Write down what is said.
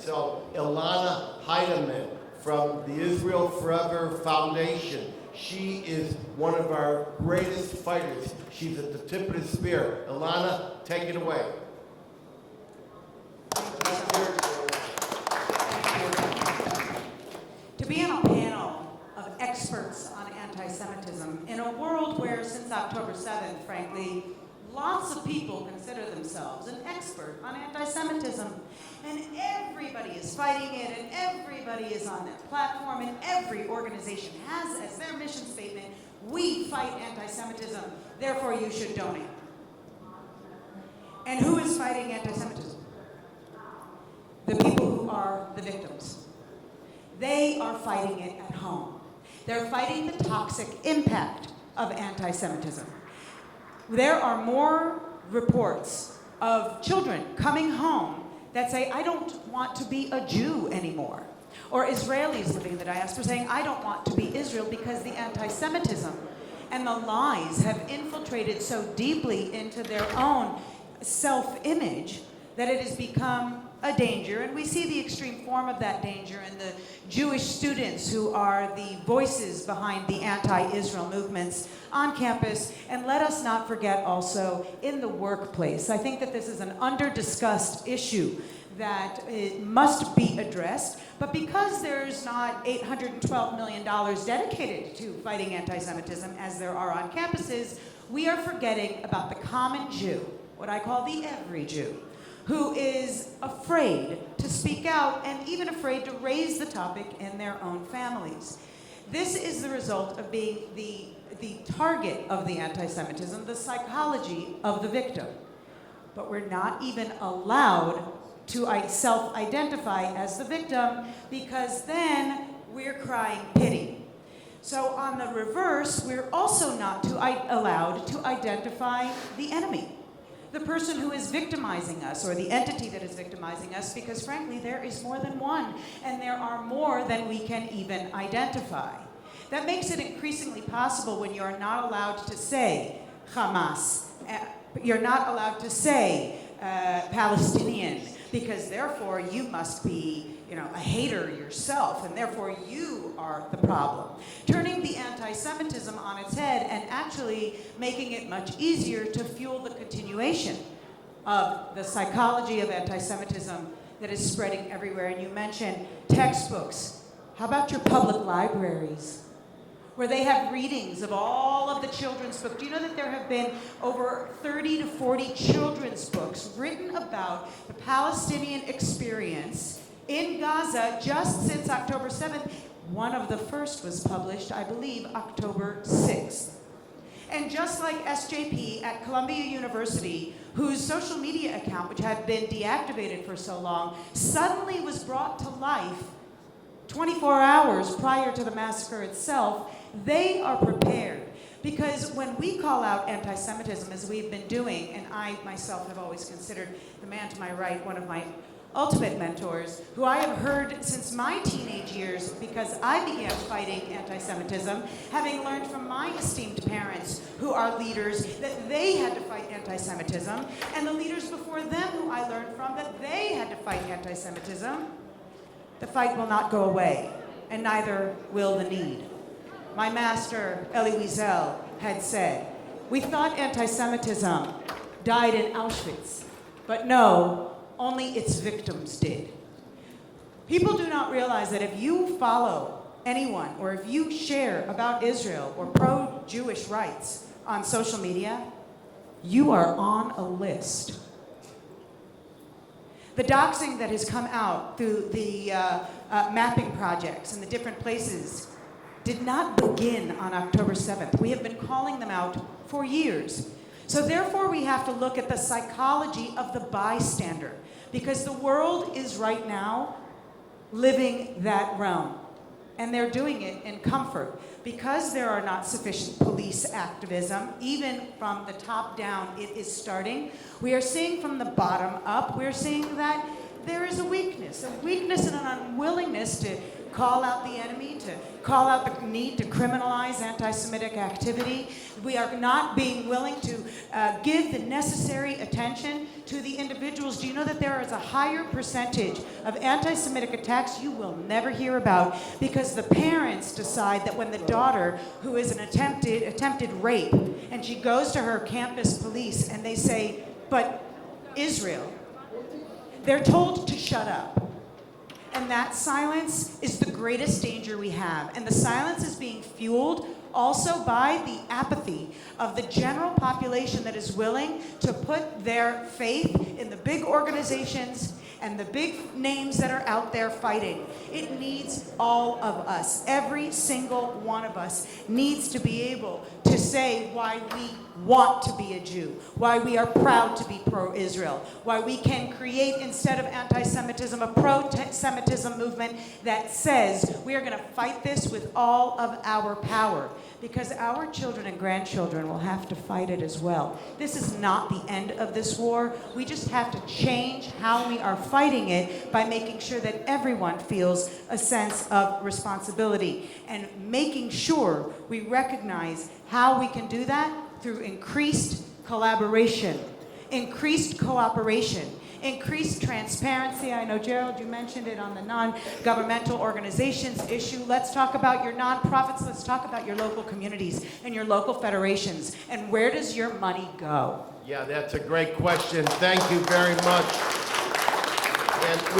So Elana Heideman from the Israel Forever Foundation. She is one of our greatest fighters. She's at the tip of the spear. Elana, take it away. To be on a panel of experts on anti-Semitism in a world where since October 7th, frankly, lots of people consider themselves an expert on anti-Semitism, and everybody is fighting it, and everybody is on their platform, and every organization has as their mission statement, we fight anti-Semitism, therefore you should donate. And who is fighting anti-Semitism? The people who are the victims. They are fighting it at home. They're fighting the toxic impact of anti-Semitism. There are more reports of children coming home that say, I don't want to be a Jew anymore. Or Israelis living in the diaspora saying, I don't want to be Israel because the anti-Semitism and the lies have infiltrated so deeply into their own self-image that it has become a danger, and we see the extreme form of that danger in the Jewish students who are the voices behind the anti-Israel movements on campus, and let us not forget also in the workplace. I think that this is an under-discussed issue that it must be addressed, but because there's not $812 million dedicated to fighting anti-Semitism as there are on campuses, we are forgetting about the common Jew, what I call the every Jew, who is afraid to speak out and even afraid to raise the topic in their own families. This is the result of being the target of the anti-Semitism, the psychology of the victim. But we're not even allowed to self-identify as the victim because then we're crying pity. So on the reverse, we're also not allowed to identify the enemy, the person who is victimizing us, or the entity that is victimizing us, because frankly, there is more than one, and there are more than we can even identify. That makes it increasingly possible when you're not allowed to say Hamas, you're not allowed to say Palestinian, because therefore you must be, a hater yourself, and therefore you are the problem. Turning the anti-Semitism on its head and actually making it much easier to fuel the continuation of the psychology of anti-Semitism that is spreading everywhere. And you mentioned textbooks. How about your public libraries, where they have readings of all of the children's books? Do you know that there have been over 30 to 40 children's books written about the Palestinian experience in Gaza just since October 7th. One of the first was published, I believe, October 6th. And just like SJP at Columbia University, whose social media account, which had been deactivated for so long, suddenly was brought to life 24 hours prior to the massacre itself, they are prepared. Because when we call out anti-Semitism, as we've been doing, and I myself have always considered the man to my right one of my ultimate mentors, who I have heard since my teenage years because I began fighting anti-Semitism, having learned from my esteemed parents, who are leaders, that they had to fight anti-Semitism, and the leaders before them who I learned from that they had to fight anti-Semitism. The fight will not go away, and neither will the need. My master, Elie Wiesel, had said, we thought anti-Semitism died in Auschwitz, but no, only its victims did. People do not realize that if you follow anyone, or if you share about Israel or pro-Jewish rights on social media, you are on a list. The doxing that has come out through the mapping projects in the different places did not begin on October 7th. We have been calling them out for years. So therefore, we have to look at the psychology of the bystander, because the world is right now living that realm. And they're doing it in comfort. Because there are not sufficient police activism, even from the top down, it is starting. We are seeing from the bottom up, we're seeing that there is a weakness and an unwillingness to call out the enemy, to call out the need to criminalize anti-Semitic activity. We are not being willing to give the necessary attention to the individuals. Do you know that there is a higher percentage of anti-Semitic attacks you will never hear about because the parents decide that when the daughter, who is an attempted rape, and she goes to her campus police and they say, but Israel, they're told to shut up. And that silence is the greatest danger we have. And the silence is being fueled also by the apathy of the general population that is willing to put their faith in the big organizations and the big names that are out there fighting. It needs all of us. Every single one of us needs to be able to say why we want to be a Jew, why we are proud to be pro-Israel, why we can create, instead of anti-Semitism, a pro-Semitism movement that says we are going to fight this with all of our power, because our children and grandchildren will have to fight it as well. This is not the end of this war. We just have to change how we are fighting it by making sure that everyone feels a sense of responsibility and making sure we recognize how we can do that through increased collaboration, increased cooperation, increased transparency. I know, Gerald, you mentioned it on the non-governmental organizations issue. Let's talk about your nonprofits. Let's talk about your local communities and your local federations. And where does your money go? Yeah, that's a great question. Thank you very much. And